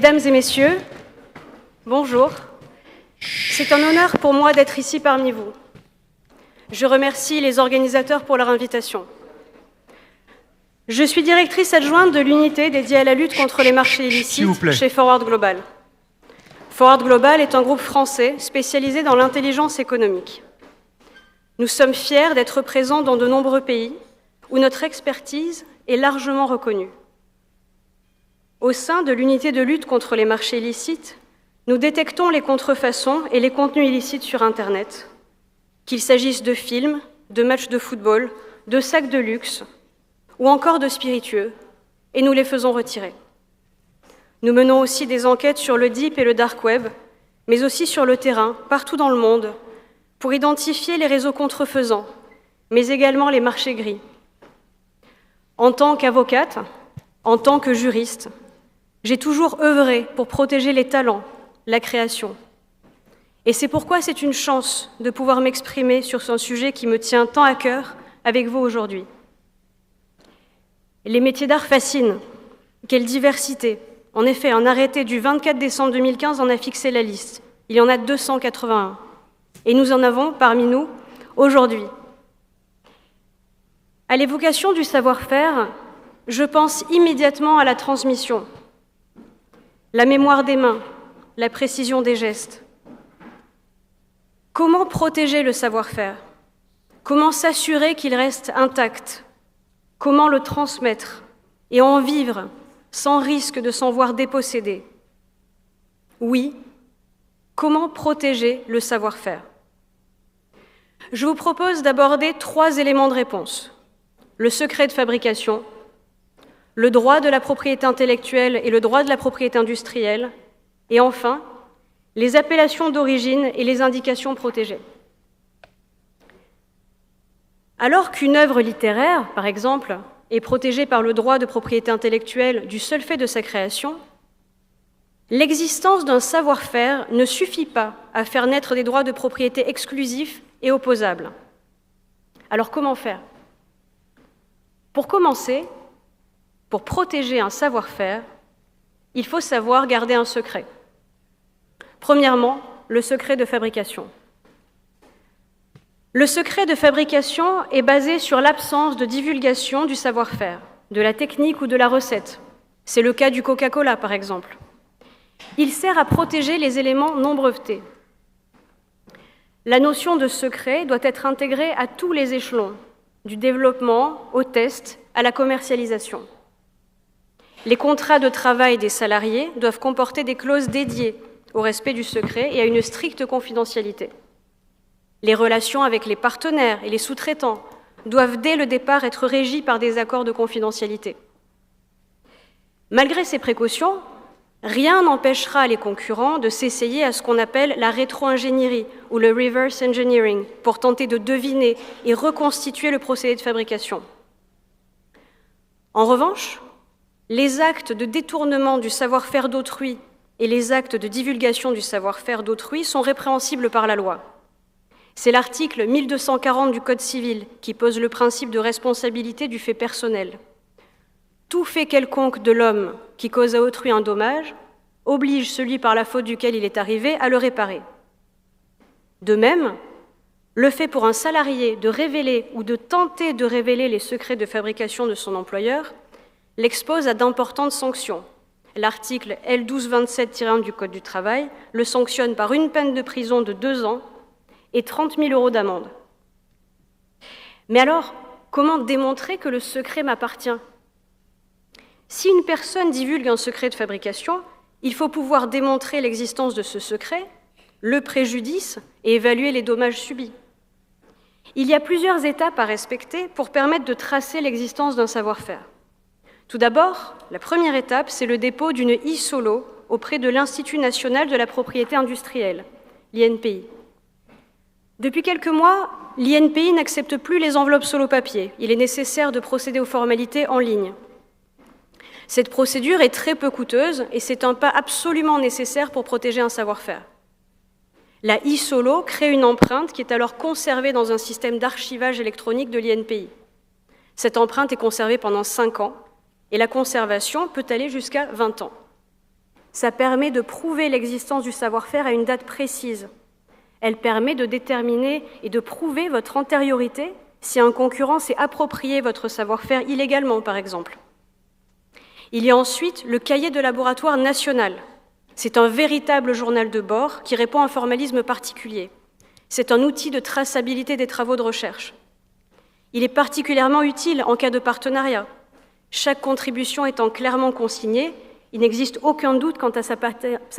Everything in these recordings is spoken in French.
Mesdames et messieurs, bonjour. C'est un honneur pour moi d'être ici parmi vous. Je remercie les organisateurs pour leur invitation. Je suis directrice adjointe de l'unité dédiée à la lutte contre les marchés illicites chez Forward Global. Forward Global est un groupe français spécialisé dans l'intelligence économique. Nous sommes fiers d'être présents dans de nombreux pays où notre expertise est largement reconnue. Au sein de l'unité de lutte contre les marchés illicites, nous détectons les contrefaçons et les contenus illicites sur Internet, qu'il s'agisse de films, de matchs de football, de sacs de luxe ou encore de spiritueux, et nous les faisons retirer. Nous menons aussi des enquêtes sur le Deep et le Dark Web, mais aussi sur le terrain, partout dans le monde, pour identifier les réseaux contrefaisants, mais également les marchés gris. En tant qu'avocate, en tant que juriste, j'ai toujours œuvré pour protéger les talents, la création. Et c'est pourquoi c'est une chance de pouvoir m'exprimer sur ce sujet qui me tient tant à cœur avec vous aujourd'hui. Les métiers d'art fascinent. Quelle diversité! En effet, un arrêté du 24 décembre 2015 en a fixé la liste. Il y en a 281. Et nous en avons parmi nous aujourd'hui. À l'évocation du savoir-faire, je pense immédiatement à la transmission, la mémoire des mains, la précision des gestes. Comment protéger le savoir-faire? Comment s'assurer qu'il reste intact? Comment le transmettre et en vivre sans risque de s'en voir dépossédé? Oui, comment protéger le savoir-faire? Je vous propose d'aborder 3 éléments de réponse. Le secret de fabrication, le droit de la propriété intellectuelle et le droit de la propriété industrielle, et enfin, les appellations d'origine et les indications protégées. Alors qu'une œuvre littéraire, par exemple, est protégée par le droit de propriété intellectuelle du seul fait de sa création, l'existence d'un savoir-faire ne suffit pas à faire naître des droits de propriété exclusifs et opposables. Alors comment faire? Pour commencer, pour protéger un savoir-faire, il faut savoir garder un secret. Premièrement, le secret de fabrication. Le secret de fabrication est basé sur l'absence de divulgation du savoir-faire, de la technique ou de la recette. C'est le cas du Coca-Cola, par exemple. Il sert à protéger les éléments non brevetés. La notion de secret doit être intégrée à tous les échelons, du développement au test, à la commercialisation. Les contrats de travail des salariés doivent comporter des clauses dédiées au respect du secret et à une stricte confidentialité. Les relations avec les partenaires et les sous-traitants doivent dès le départ être régies par des accords de confidentialité. Malgré ces précautions, rien n'empêchera les concurrents de s'essayer à ce qu'on appelle la rétro-ingénierie ou le reverse engineering pour tenter de deviner et reconstituer le procédé de fabrication. En revanche, les actes de détournement du savoir-faire d'autrui et les actes de divulgation du savoir-faire d'autrui sont répréhensibles par la loi. C'est l'article 1240 du Code civil qui pose le principe de responsabilité du fait personnel. Tout fait quelconque de l'homme qui cause à autrui un dommage oblige celui par la faute duquel il est arrivé à le réparer. De même, le fait pour un salarié de révéler ou de tenter de révéler les secrets de fabrication de son employeur l'expose à d'importantes sanctions. L'article L1227-1 du Code du travail le sanctionne par une peine de prison de 2 ans et 30 000 € d'amende. Mais alors, comment démontrer que le secret m'appartient? Si une personne divulgue un secret de fabrication, il faut pouvoir démontrer l'existence de ce secret, le préjudice et évaluer les dommages subis. Il y a plusieurs étapes à respecter pour permettre de tracer l'existence d'un savoir-faire. Tout d'abord, la première étape, c'est le dépôt d'une e-solo auprès de l'Institut national de la propriété industrielle, l'INPI. Depuis quelques mois, l'INPI n'accepte plus les enveloppes solo papier. Il est nécessaire de procéder aux formalités en ligne. Cette procédure est très peu coûteuse et c'est un pas absolument nécessaire pour protéger un savoir-faire. La e-solo crée une empreinte qui est alors conservée dans un système d'archivage électronique de l'INPI. Cette empreinte est conservée pendant 5 ans et la conservation peut aller jusqu'à 20 ans. Ça permet de prouver l'existence du savoir-faire à une date précise. Elle permet de déterminer et de prouver votre antériorité si un concurrent s'est approprié votre savoir-faire illégalement, par exemple. Il y a ensuite le cahier de laboratoire national. C'est un véritable journal de bord qui répond à un formalisme particulier. C'est un outil de traçabilité des travaux de recherche. Il est particulièrement utile en cas de partenariat. Chaque contribution étant clairement consignée, il n'existe aucun doute quant à sa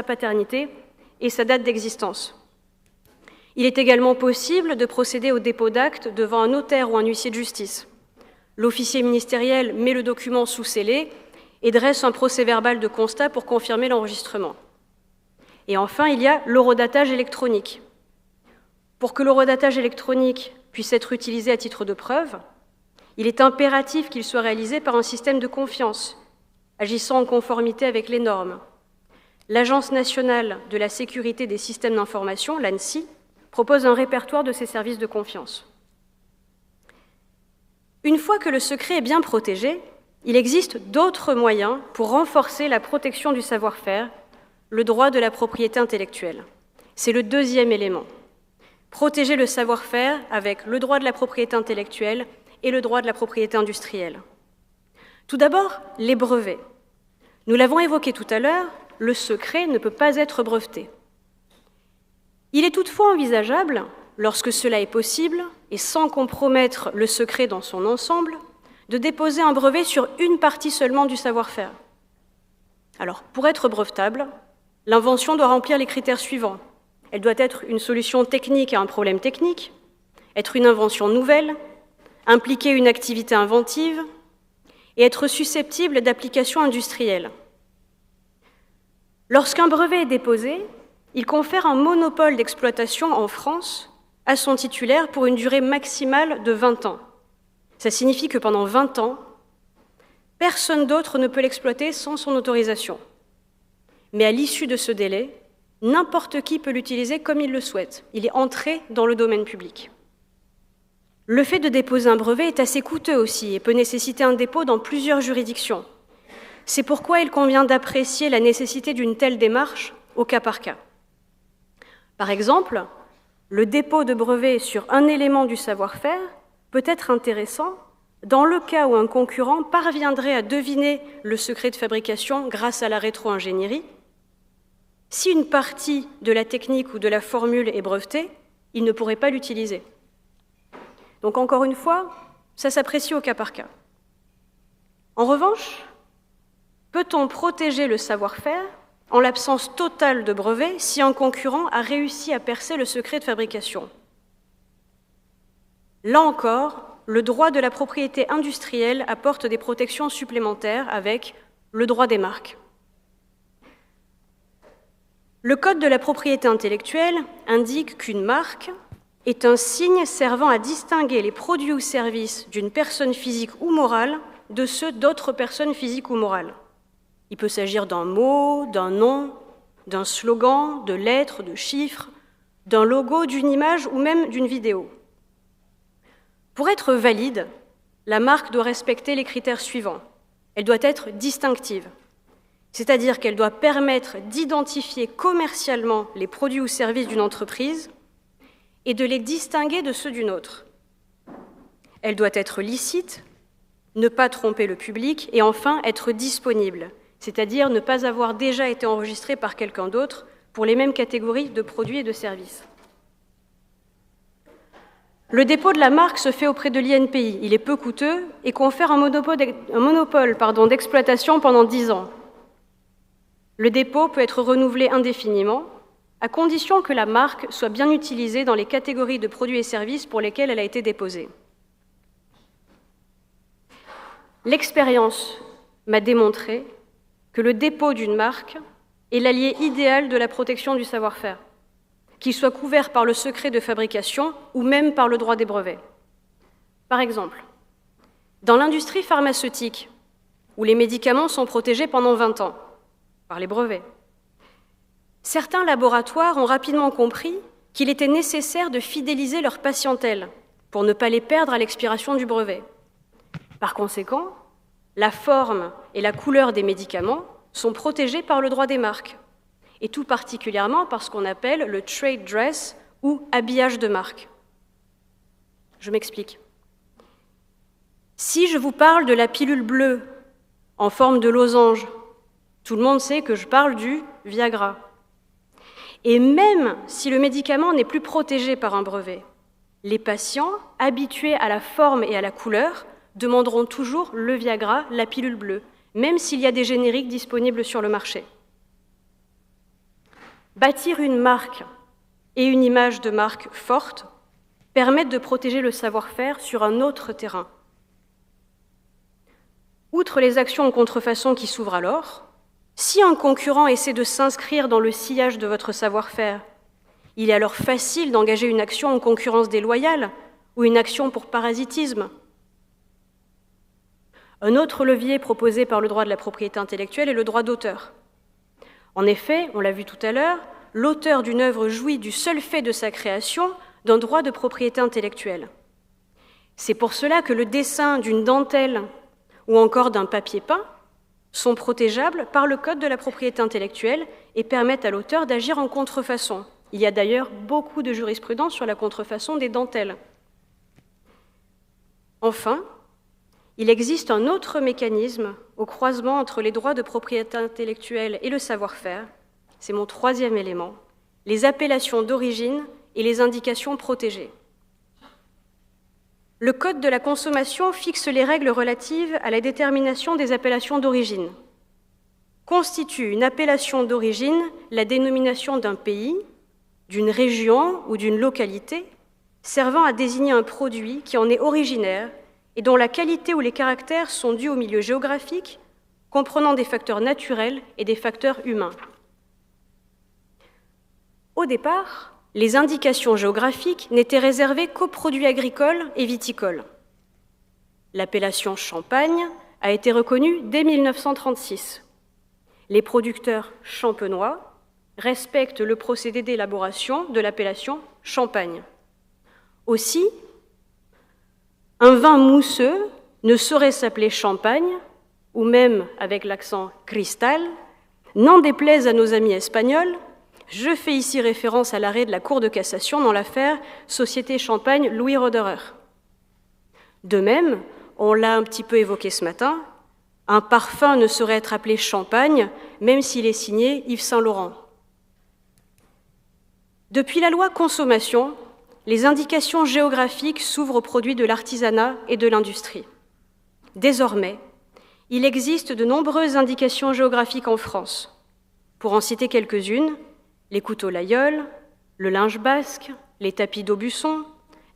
paternité et sa date d'existence. Il est également possible de procéder au dépôt d'actes devant un notaire ou un huissier de justice. L'officier ministériel met le document sous scellé et dresse un procès-verbal de constat pour confirmer l'enregistrement. Et enfin, il y a l'horodatage électronique. Pour que l'horodatage électronique puisse être utilisé à titre de preuve, il est impératif qu'il soit réalisé par un système de confiance, agissant en conformité avec les normes. L'Agence nationale de la sécurité des systèmes d'information, l'ANSSI, propose un répertoire de ces services de confiance. Une fois que le secret est bien protégé, il existe d'autres moyens pour renforcer la protection du savoir-faire, le droit de la propriété intellectuelle. C'est le deuxième élément. Protéger le savoir-faire avec le droit de la propriété intellectuelle et le droit de la propriété industrielle. Tout d'abord, les brevets. Nous l'avons évoqué tout à l'heure, le secret ne peut pas être breveté. Il est toutefois envisageable, lorsque cela est possible, et sans compromettre le secret dans son ensemble, de déposer un brevet sur une partie seulement du savoir-faire. Alors, pour être brevetable, l'invention doit remplir les critères suivants. Elle doit être une solution technique à un problème technique, être une invention nouvelle, impliquer une activité inventive et être susceptible d'application industrielle. Lorsqu'un brevet est déposé, il confère un monopole d'exploitation en France à son titulaire pour une durée maximale de 20 ans. Ça signifie que pendant 20 ans, personne d'autre ne peut l'exploiter sans son autorisation. Mais à l'issue de ce délai, n'importe qui peut l'utiliser comme il le souhaite. Il est entré dans le domaine public. Le fait de déposer un brevet est assez coûteux aussi et peut nécessiter un dépôt dans plusieurs juridictions. C'est pourquoi il convient d'apprécier la nécessité d'une telle démarche au cas par cas. Par exemple, le dépôt de brevet sur un élément du savoir-faire peut être intéressant dans le cas où un concurrent parviendrait à deviner le secret de fabrication grâce à la rétro-ingénierie. Si une partie de la technique ou de la formule est brevetée, il ne pourrait pas l'utiliser. Donc encore une fois, ça s'apprécie au cas par cas. En revanche, peut-on protéger le savoir-faire en l'absence totale de brevet si un concurrent a réussi à percer le secret de fabrication? Là encore, le droit de la propriété industrielle apporte des protections supplémentaires avec le droit des marques. Le Code de la propriété intellectuelle indique qu'une marque est un signe servant à distinguer les produits ou services d'une personne physique ou morale de ceux d'autres personnes physiques ou morales. Il peut s'agir d'un mot, d'un nom, d'un slogan, de lettres, de chiffres, d'un logo, d'une image ou même d'une vidéo. Pour être valide, la marque doit respecter les critères suivants. Elle doit être distinctive, c'est-à-dire qu'elle doit permettre d'identifier commercialement les produits ou services d'une entreprise et de les distinguer de ceux d'une autre. Elle doit être licite, ne pas tromper le public et enfin être disponible, c'est-à-dire ne pas avoir déjà été enregistrée par quelqu'un d'autre pour les mêmes catégories de produits et de services. Le dépôt de la marque se fait auprès de l'INPI. Il est peu coûteux et confère un monopole d'exploitation pendant 10 ans. Le dépôt peut être renouvelé indéfiniment, à condition que la marque soit bien utilisée dans les catégories de produits et services pour lesquels elle a été déposée. L'expérience m'a démontré que le dépôt d'une marque est l'allié idéal de la protection du savoir-faire, qu'il soit couvert par le secret de fabrication ou même par le droit des brevets. Par exemple, dans l'industrie pharmaceutique, où les médicaments sont protégés pendant 20 ans par les brevets, certains laboratoires ont rapidement compris qu'il était nécessaire de fidéliser leur patientèle pour ne pas les perdre à l'expiration du brevet. Par conséquent, la forme et la couleur des médicaments sont protégés par le droit des marques, et tout particulièrement par ce qu'on appelle le trade dress ou habillage de marque. Je m'explique. Si je vous parle de la pilule bleue en forme de losange, tout le monde sait que je parle du Viagra. Et même si le médicament n'est plus protégé par un brevet, les patients, habitués à la forme et à la couleur, demanderont toujours le Viagra, la pilule bleue, même s'il y a des génériques disponibles sur le marché. Bâtir une marque et une image de marque forte permettent de protéger le savoir-faire sur un autre terrain. Outre les actions en contrefaçon qui s'ouvrent alors, si un concurrent essaie de s'inscrire dans le sillage de votre savoir-faire, il est alors facile d'engager une action en concurrence déloyale ou une action pour parasitisme. Un autre levier proposé par le droit de la propriété intellectuelle est le droit d'auteur. En effet, on l'a vu tout à l'heure, l'auteur d'une œuvre jouit du seul fait de sa création d'un droit de propriété intellectuelle. C'est pour cela que le dessin d'une dentelle ou encore d'un papier peint sont protégeables par le Code de la propriété intellectuelle et permettent à l'auteur d'agir en contrefaçon. Il y a d'ailleurs beaucoup de jurisprudence sur la contrefaçon des dentelles. Enfin, il existe un autre mécanisme au croisement entre les droits de propriété intellectuelle et le savoir-faire. C'est mon troisième élément, les appellations d'origine et les indications protégées. Le Code de la consommation fixe les règles relatives à la détermination des appellations d'origine. Constitue une appellation d'origine la dénomination d'un pays, d'une région ou d'une localité servant à désigner un produit qui en est originaire et dont la qualité ou les caractères sont dus au milieu géographique, comprenant des facteurs naturels et des facteurs humains. Au départ, les indications géographiques n'étaient réservées qu'aux produits agricoles et viticoles. L'appellation Champagne a été reconnue dès 1936. Les producteurs champenois respectent le procédé d'élaboration de l'appellation Champagne. Aussi, un vin mousseux ne saurait s'appeler Champagne, ou même avec l'accent cristal, n'en déplaise à nos amis espagnols. Je fais ici référence à l'arrêt de la Cour de cassation dans l'affaire Société Champagne Louis Roederer. De même, on l'a un petit peu évoqué ce matin, un parfum ne saurait être appelé Champagne, même s'il est signé Yves Saint Laurent. Depuis la loi consommation, les indications géographiques s'ouvrent aux produits de l'artisanat et de l'industrie. Désormais, il existe de nombreuses indications géographiques en France. Pour en citer quelques-unes, les couteaux Laguiole, le linge basque, les tapis d'Aubusson,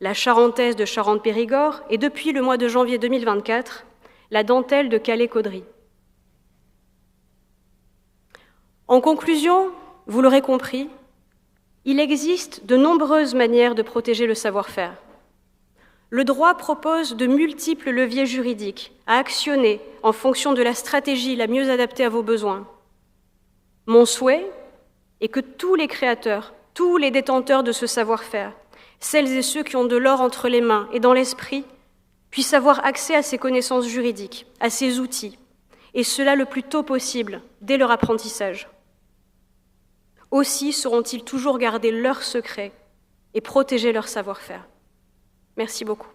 la charentaise de Charente-Périgord et depuis le mois de janvier 2024, la dentelle de Calais-Caudry. En conclusion, vous l'aurez compris, il existe de nombreuses manières de protéger le savoir-faire. Le droit propose de multiples leviers juridiques à actionner en fonction de la stratégie la mieux adaptée à vos besoins. Mon souhait est que tous les créateurs, tous les détenteurs de ce savoir-faire, celles et ceux qui ont de l'or entre les mains et dans l'esprit, puissent avoir accès à ces connaissances juridiques, à ces outils, et cela le plus tôt possible, dès leur apprentissage. Aussi sauront-ils toujours garder leurs secrets et protéger leur savoir-faire. Merci beaucoup.